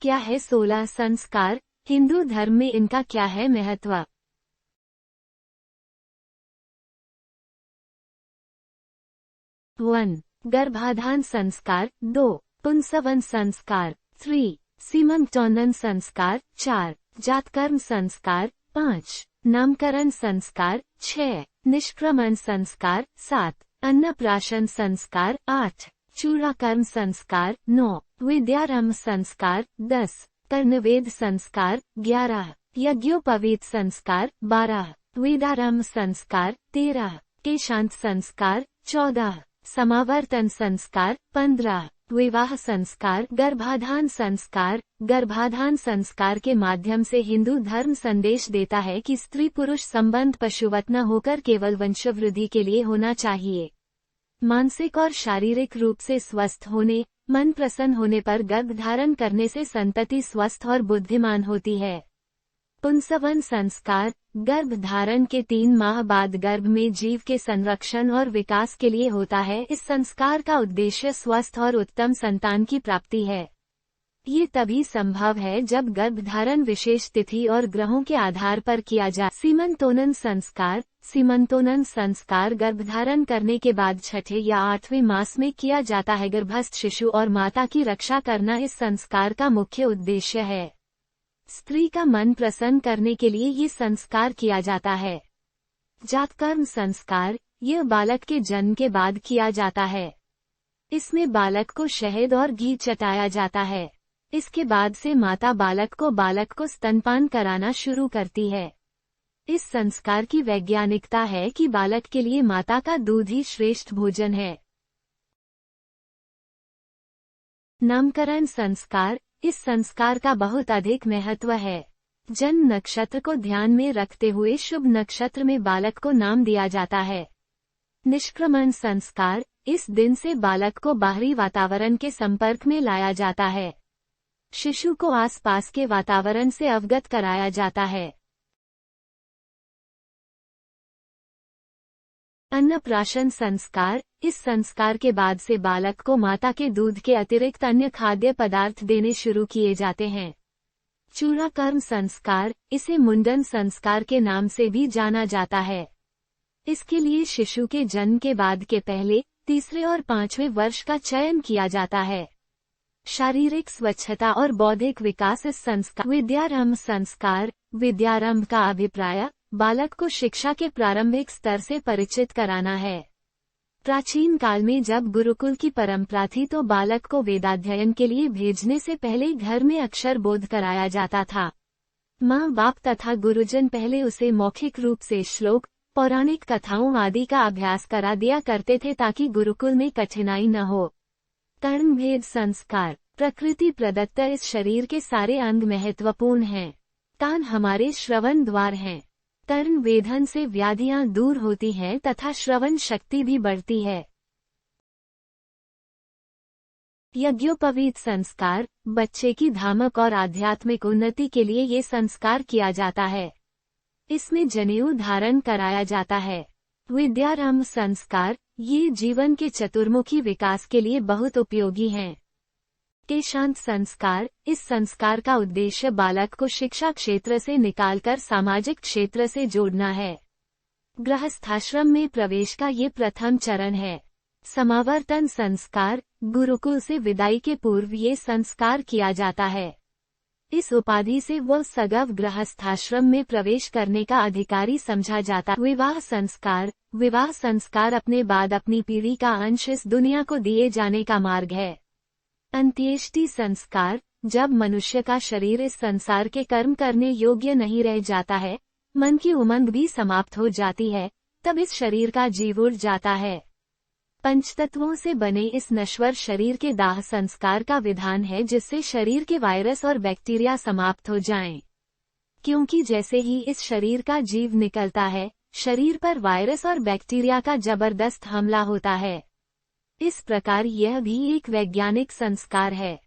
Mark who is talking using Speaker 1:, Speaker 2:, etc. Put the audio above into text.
Speaker 1: क्या है 16 संस्कार, हिंदू धर्म में इनका क्या है महत्व। 1. गर्भाधान संस्कार। 2. पुंसवन संस्कार। 3. सीमंतोलन संस्कार। 4. जातकर्म संस्कार। 5. नामकरण संस्कार। 6. निष्क्रमण संस्कार। 7. अन्नप्राशन संस्कार। 8. चूड़ाकर्म संस्कार। 9. विद्यारंभ संस्कार। 10. कर्णवेद संस्कार। 11. यज्ञोपवीत संस्कार। 12. वेदारंभ संस्कार। 13. केशांत संस्कार। 14. समावर्तन संस्कार। 15. विवाह संस्कार। गर्भाधान संस्कार। गर्भाधान संस्कार के माध्यम से हिंदू धर्म संदेश देता है कि स्त्री पुरुष संबंध पशुवत न होकर केवल वंशवृद्धि के लिए होना चाहिए। मानसिक और शारीरिक रूप से स्वस्थ होने, मन प्रसन्न होने पर गर्भ धारण करने से संतति स्वस्थ और बुद्धिमान होती है। पुंसवन संस्कार। गर्भ धारण के 3 माह बाद गर्भ में जीव के संरक्षण और विकास के लिए होता है। इस संस्कार का उद्देश्य स्वस्थ और उत्तम संतान की प्राप्ति है। ये तभी संभव है जब गर्भधारण विशेष तिथि और ग्रहों के आधार पर किया जाए। सीमंतोलन संस्कार। सीमंतोलन संस्कार गर्भधारण करने के बाद 6ठे या 8वें मास में किया जाता है। गर्भस्थ शिशु और माता की रक्षा करना इस संस्कार का मुख्य उद्देश्य है। स्त्री का मन प्रसन्न करने के लिए ये संस्कार किया जाता है। जातकर्म संस्कार। यह बालक के जन्म के बाद किया जाता है। इसमें बालक को शहद और घी चटाया जाता है। इसके बाद से माता बालक को स्तनपान कराना शुरू करती है। इस संस्कार की वैज्ञानिकता है कि बालक के लिए माता का दूध ही श्रेष्ठ भोजन है। नामकरण संस्कार। इस संस्कार का बहुत अधिक महत्व है। जन्म नक्षत्र को ध्यान में रखते हुए शुभ नक्षत्र में बालक को नाम दिया जाता है। निष्क्रमण संस्कार। इस दिन से बालक को बाहरी वातावरण के संपर्क में लाया जाता है। शिशु को आसपास के वातावरण से अवगत कराया जाता है। अन्नप्राशन संस्कार। इस संस्कार के बाद से बालक को माता के दूध के अतिरिक्त अन्य खाद्य पदार्थ देने शुरू किए जाते हैं। चूड़ाकर्म संस्कार। इसे मुंडन संस्कार के नाम से भी जाना जाता है। इसके लिए शिशु के जन्म के बाद के पहले, तीसरे और 5वें वर्ष का चयन किया जाता है। शारीरिक स्वच्छता और बौद्धिक विकास इस संस्कार। विद्यारंभ संस्कार। विद्यारंभ का अभिप्राय बालक को शिक्षा के प्रारंभिक स्तर से परिचित कराना है। प्राचीन काल में जब गुरुकुल की परंपरा थी तो बालक को वेदाध्ययन के लिए भेजने से पहले घर में अक्षर बोध कराया जाता था। माँ बाप तथा गुरुजन पहले उसे मौखिक रूप से श्लोक, पौराणिक कथाओं आदि का अभ्यास करा दिया करते थे ताकि गुरुकुल में कठिनाई न हो। कर्णभेद संस्कार। प्रकृति प्रदत्त इस शरीर के सारे अंग महत्वपूर्ण हैं। कान हमारे श्रवण द्वार हैं। कर्ण वेधन से व्याधियां दूर होती हैं तथा श्रवण शक्ति भी बढ़ती है। यज्ञोपवीत संस्कार। बच्चे की धामक और आध्यात्मिक उन्नति के लिए ये संस्कार किया जाता है। इसमें जनेऊ धारण कराया जाता है। विद्यारंभ संस्कार। ये जीवन के चतुर्मुखी विकास के लिए बहुत उपयोगी हैं। केशांत संस्कार। इस संस्कार का उद्देश्य बालक को शिक्षा क्षेत्र से निकालकर सामाजिक क्षेत्र से जोड़ना है। गृहस्थाश्रम में प्रवेश का ये प्रथम चरण है। समावर्तन संस्कार। गुरुकुल से विदाई के पूर्व ये संस्कार किया जाता है। इस उपाधि से वह सगव गृहस्थाश्रम में प्रवेश करने का अधिकारी समझा जाता। विवाह संस्कार। विवाह संस्कार अपने बाद अपनी पीढ़ी का अंश इस दुनिया को दिए जाने का मार्ग है। अंत्येष्टि संस्कार। जब मनुष्य का शरीर इस संसार के कर्म करने योग्य नहीं रह जाता है, मन की उमंग भी समाप्त हो जाती है, तब इस शरीर का जीव उड़ जाता है। पंचतत्वों से बने इस नश्वर शरीर के दाह संस्कार का विधान है जिससे शरीर के वायरस और बैक्टीरिया समाप्त हो जाएं। क्योंकि जैसे ही इस शरीर का जीव निकलता है, शरीर पर वायरस और बैक्टीरिया का जबरदस्त हमला होता है। इस प्रकार यह भी एक वैज्ञानिक संस्कार है।